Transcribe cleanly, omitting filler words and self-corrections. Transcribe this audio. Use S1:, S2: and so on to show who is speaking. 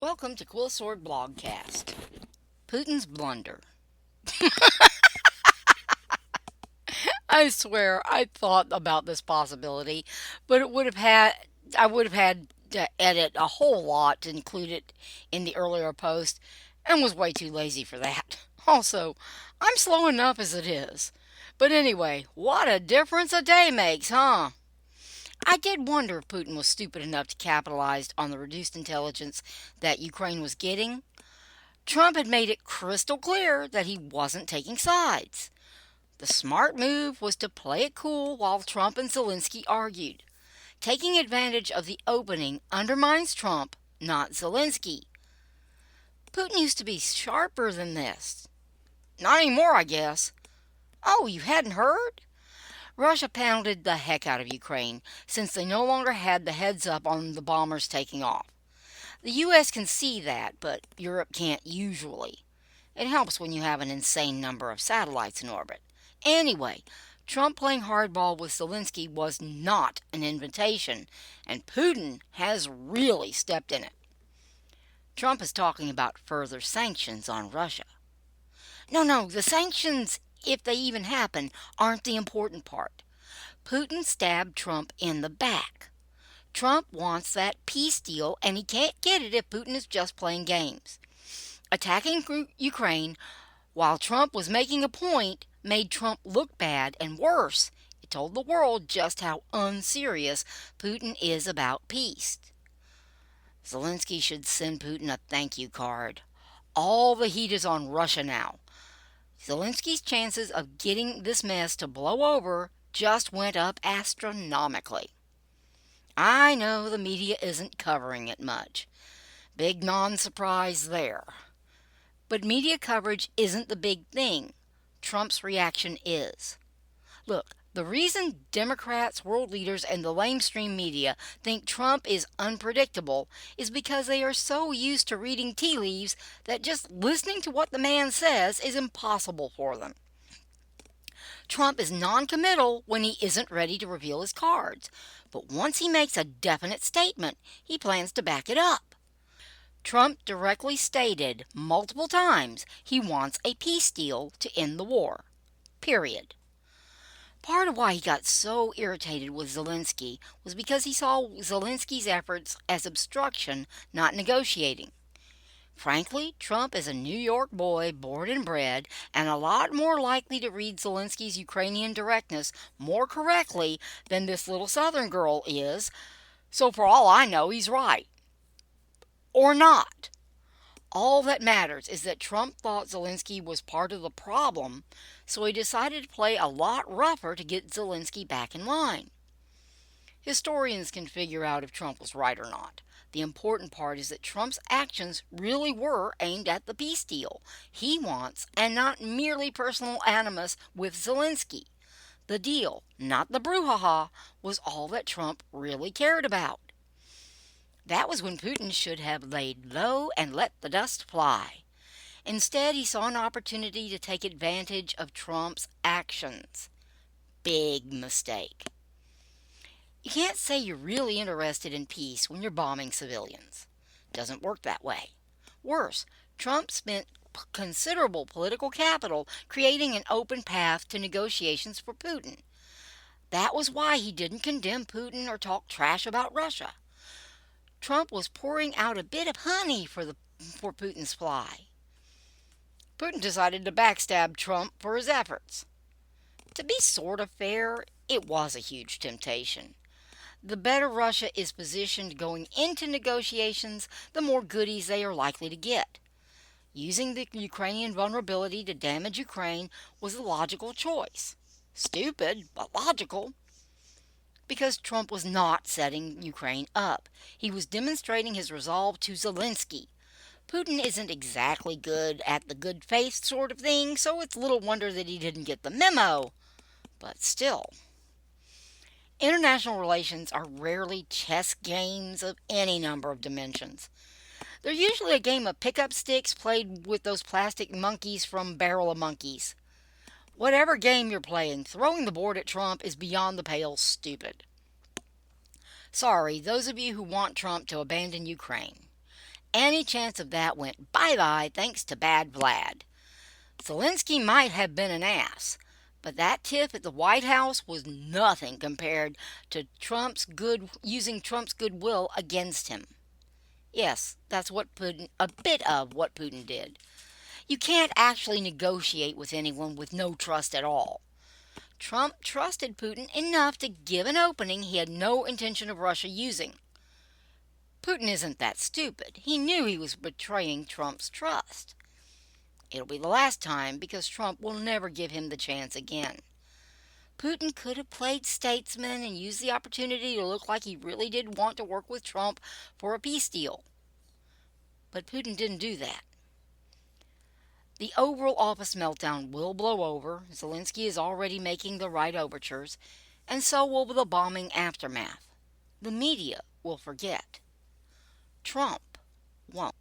S1: Welcome to Quill Sword Blogcast. Putin's blunder. I swear I thought about this possibility, but I would have had to edit a whole lot to include it in the earlier post and was way too lazy for that. Also, I'm slow enough as it is. But anyway, what a difference a day makes, huh? I did wonder if Putin was stupid enough to capitalize on the reduced intelligence that Ukraine was getting. Trump had made it crystal clear that he wasn't taking sides. The smart move was to play it cool while Trump and Zelenskyy argued. Taking advantage of the opening undermines Trump, not Zelenskyy. Putin used to be sharper than this. Not anymore, I guess. Oh, you hadn't heard? Russia pounded the heck out of Ukraine since they no longer had the heads up on the bombers taking off. The US can see that, but Europe can't usually. It helps when you have an insane number of satellites in orbit. Anyway, Trump playing hardball with Zelenskyy was not an invitation, and Putin has really stepped in it. Trump is talking about further sanctions on Russia. No, the sanctions, if they even happen, aren't the important part. Putin stabbed Trump in the back. Trump wants that peace deal, and he can't get it if Putin is just playing games. Attacking Ukraine while Trump was making a point made Trump look bad, and worse, it told the world just how unserious Putin is about peace. Zelenskyy should send Putin a thank you card. All the heat is on Russia now. Zelensky's chances of getting this mess to blow over just went up astronomically. I know the media isn't covering it much. Big non-surprise there. But media coverage isn't the big thing. Trump's reaction is. Look, the reason Democrats, world leaders, and the lamestream media think Trump is unpredictable is because they are so used to reading tea leaves that just listening to what the man says is impossible for them. Trump is non-committal when he isn't ready to reveal his cards, but once he makes a definite statement, he plans to back it up. Trump directly stated multiple times he wants a peace deal to end the war. Period. Part of why he got so irritated with Zelenskyy was because he saw Zelensky's efforts as obstruction, not negotiating. Frankly, Trump is a New York boy, born and bred, and a lot more likely to read Zelensky's Ukrainian directness more correctly than this little Southern girl is, so for all I know, he's right. Or not. All that matters is that Trump thought Zelenskyy was part of the problem, so he decided to play a lot rougher to get Zelenskyy back in line. Historians can figure out if Trump was right or not. The important part is that Trump's actions really were aimed at the peace deal he wants and not merely personal animus with Zelenskyy. The deal, not the brouhaha, was all that Trump really cared about. That was when Putin should have laid low and let the dust fly. Instead, he saw an opportunity to take advantage of Trump's actions. Big mistake. You can't say you're really interested in peace when you're bombing civilians. Doesn't work that way. Worse, Trump spent considerable political capital creating an open path to negotiations for Putin. That was why he didn't condemn Putin or talk trash about Russia. Trump was pouring out a bit of honey for Putin's fly. Putin decided to backstab Trump for his efforts. To be sort of fair, it was a huge temptation. The better Russia is positioned going into negotiations, the more goodies they are likely to get. Using the Ukrainian vulnerability to damage Ukraine was a logical choice. Stupid, but logical. Because Trump was not setting Ukraine up. He was demonstrating his resolve to Zelenskyy. Putin isn't exactly good at the good faith sort of thing, so it's little wonder that he didn't get the memo. But still. International relations are rarely chess games of any number of dimensions. They're usually a game of pickup sticks played with those plastic monkeys from Barrel of Monkeys. Whatever game you're playing, throwing the board at Trump is beyond the pale stupid. Sorry, those of you who want Trump to abandon Ukraine. Any chance of that went bye-bye thanks to Bad Vlad. Zelenskyy might have been an ass, but that tiff at the White House was nothing compared to using Trump's goodwill against him. Yes, that's a bit of what Putin did. You can't actually negotiate with anyone with no trust at all. Trump trusted Putin enough to give an opening he had no intention of Russia using. Putin isn't that stupid. He knew he was betraying Trump's trust. It'll be the last time because Trump will never give him the chance again. Putin could have played statesman and used the opportunity to look like he really did want to work with Trump for a peace deal. But Putin didn't do that. The Oval Office meltdown will blow over. Zelenskyy is already making the right overtures, and so will the bombing aftermath. The media will forget. Trump won't.